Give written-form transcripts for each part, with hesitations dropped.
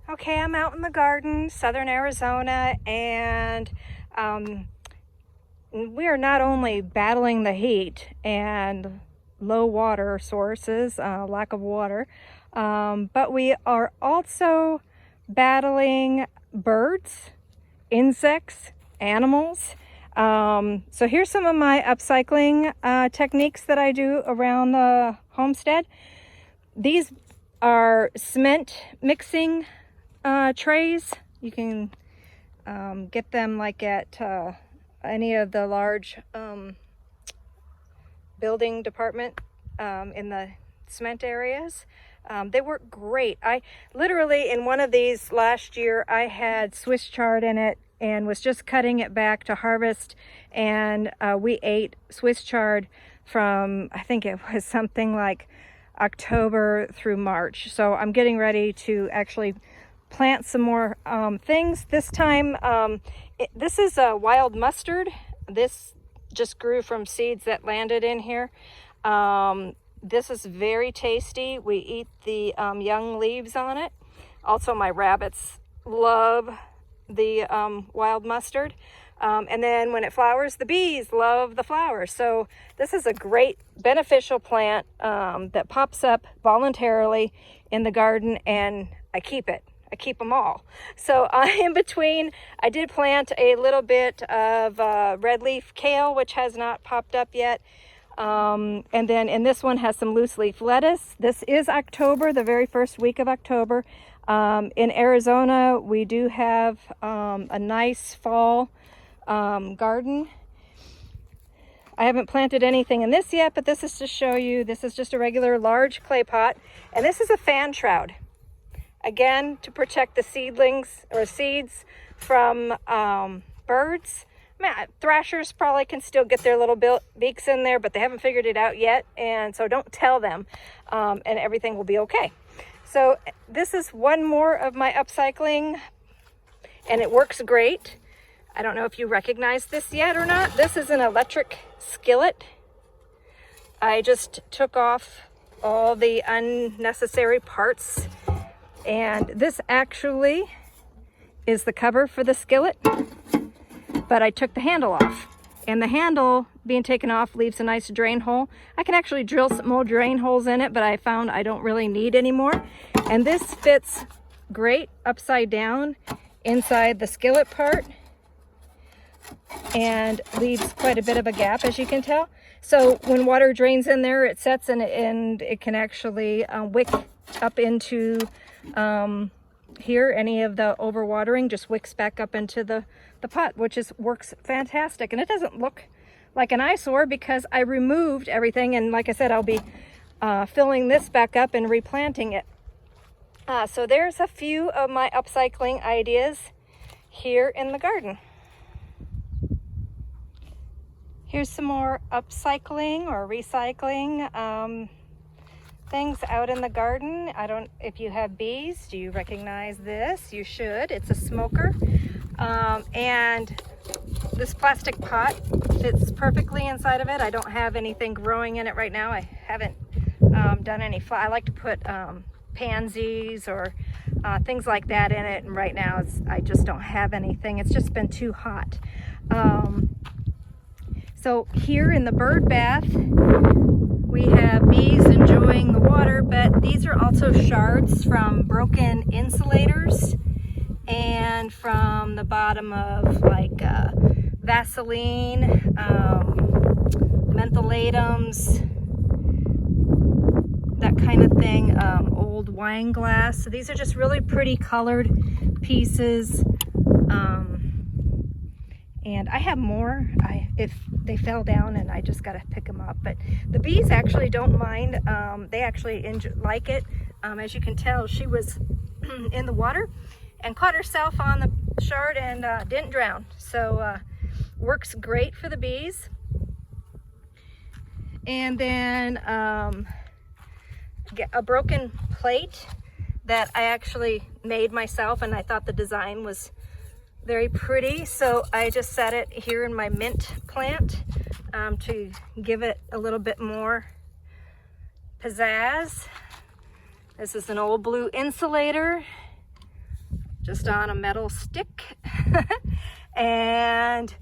Okay, I'm out in the garden, southern Arizona, and we are not only battling the heat and low water sources, lack of water, but we are also battling birds, insects, animals. So here's some of my upcycling techniques that I do around the homestead. These are cement mixing trays. You can get them like at any of the large building department in the cement areas. They work great. I literally, in one of these last year, I had Swiss chard in it and was just cutting it back to harvest, and we ate Swiss chard from, I think it was something like October through March. So I'm getting ready to actually plant some more things. This time, this is a wild mustard. This just grew from seeds that landed in here. This is very tasty. We eat the young leaves on it. Also, my rabbits love the wild mustard. And then when it flowers, the bees love the flowers. So this is a great beneficial plant that pops up voluntarily in the garden, and I keep it. I keep them all. So in between, I did plant a little bit of red leaf kale, which has not popped up yet. And then in this one has some loose leaf lettuce. This is October, the very first week of October. In Arizona, we do have a nice fall garden. I haven't planted anything in this yet, but this is to show you. This is just a regular large clay pot, and this is a fan shroud. Again, to protect the seedlings or seeds from birds. Thrashers probably can still get their little beaks in there, but they haven't figured it out yet, and so don't tell them, and everything will be okay. So this is one more of my upcycling, and it works great. I don't know if you recognize this yet or not. This is an electric skillet. I just took off all the unnecessary parts, and this actually is the cover for the skillet, but I took the handle off, and the handle being taken off leaves a nice drain hole. I can actually drill some more drain holes in it, but I found I don't really need any more. And this fits great upside down inside the skillet part and leaves quite a bit of a gap, as you can tell. So when water drains in there, it sets and it can actually wick up into here. Any of the overwatering just wicks back up into the pot, which works fantastic. And it doesn't look like an eyesore because I removed everything, and like I said, I'll be filling this back up and replanting it. So there's a few of my upcycling ideas here in the garden. Here's some more upcycling or recycling things out in the garden. If you have bees, do you recognize this? You should. It's a smoker. And this plastic pot fits perfectly inside of it. I don't have anything growing in it right now. I haven't done any I like to put pansies or things like that in it, and right now I just don't have anything. It's just been too hot. So here in the bird bath, we have bees enjoying the water, but these are also shards from broken insulators and from the bottom of like Vaseline, mentholatums, that kind of thing, old wine glass. So these are just really pretty colored pieces. And I have more if they fell down, and I just got to pick them up. But the bees actually don't mind. They actually like it. As you can tell, she was in the water and caught herself on the shard and didn't drown. So works great for the bees. And then get a broken plate that I actually made myself, and I thought the design was very pretty, so I just set it here in my mint plant to give it a little bit more pizzazz. This is an old blue insulator just on a metal stick. And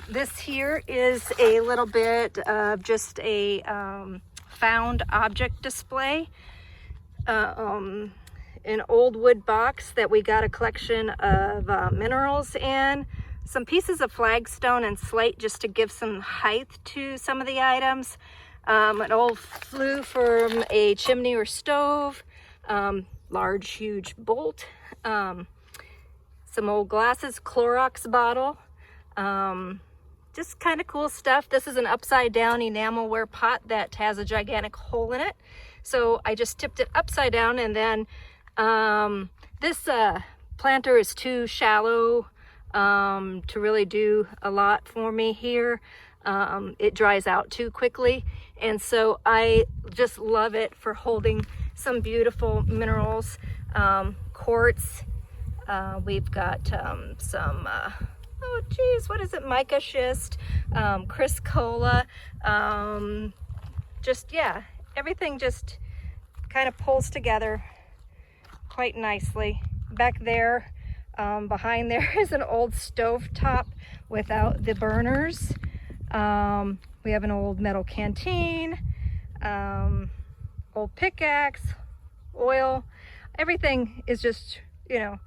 this here is a little bit of just a found object display. An old wood box that we got a collection of minerals in, some pieces of flagstone and slate just to give some height to some of the items, an old flue from a chimney or stove, large huge bolt, some old glasses, Clorox bottle, just kind of cool stuff. This is an upside down enamelware pot that has a gigantic hole in it, so I just tipped it upside down, and then this planter is too shallow to really do a lot for me here. It dries out too quickly, and so I just love it for holding some beautiful minerals, quartz. We've got some oh geez, what is it, mica schist, criscola, just, yeah, everything just kind of pulls together quite nicely. Back there, behind there is an old stove top without the burners. We have an old metal canteen, old pickaxe, oil. Everything is just, you know,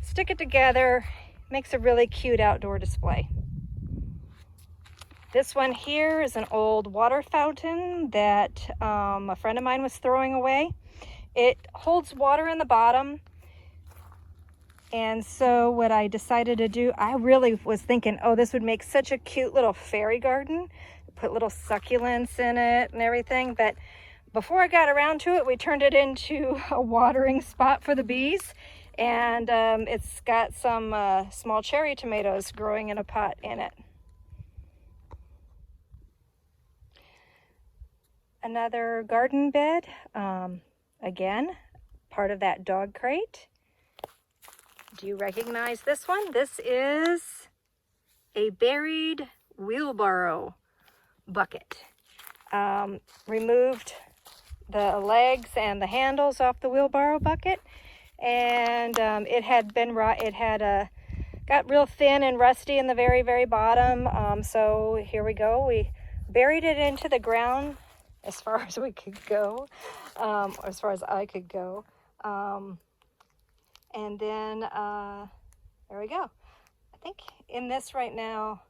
stick it together, makes a really cute outdoor display. This one here is an old water fountain that a friend of mine was throwing away. It holds water in the bottom, and so what I decided to do, I really was thinking, oh, this would make such a cute little fairy garden, put little succulents in it and everything, but before I got around to it, we turned it into a watering spot for the bees, and it's got some small cherry tomatoes growing in a pot in it. Another garden bed, again, part of that dog crate. Do you recognize this one? This is a buried wheelbarrow bucket. Removed the legs and the handles off the wheelbarrow bucket, and it had got real thin and rusty in the very, very bottom. So here we go. We buried it into the ground as far as we could go, as far as I could go. And then there we go. I think in this right now,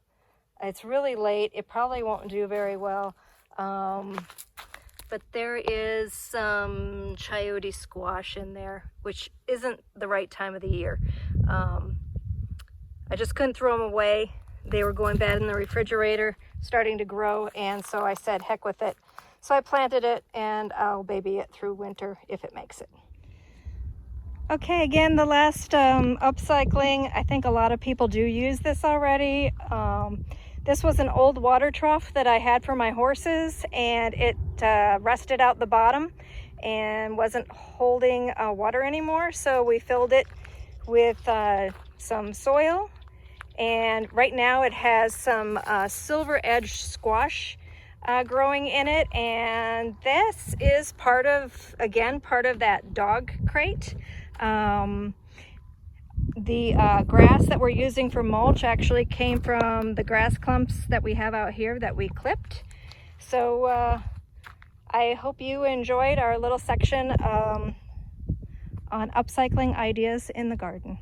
it's really late. It probably won't do very well. But there is some chayote squash in there, which isn't the right time of the year. I just couldn't throw them away. They were going bad in the refrigerator, starting to grow, and so I said, heck with it. So I planted it, and I'll baby it through winter if it makes it. Okay, again, the last upcycling. I think a lot of people do use this already. This was an old water trough that I had for my horses, and it rusted out the bottom and wasn't holding water anymore. So we filled it with some soil, and right now it has some silver edge squash growing in it, and this is part of that dog crate. The grass that we're using for mulch actually came from the grass clumps that we have out here that we clipped. So I hope you enjoyed our little section on upcycling ideas in the garden.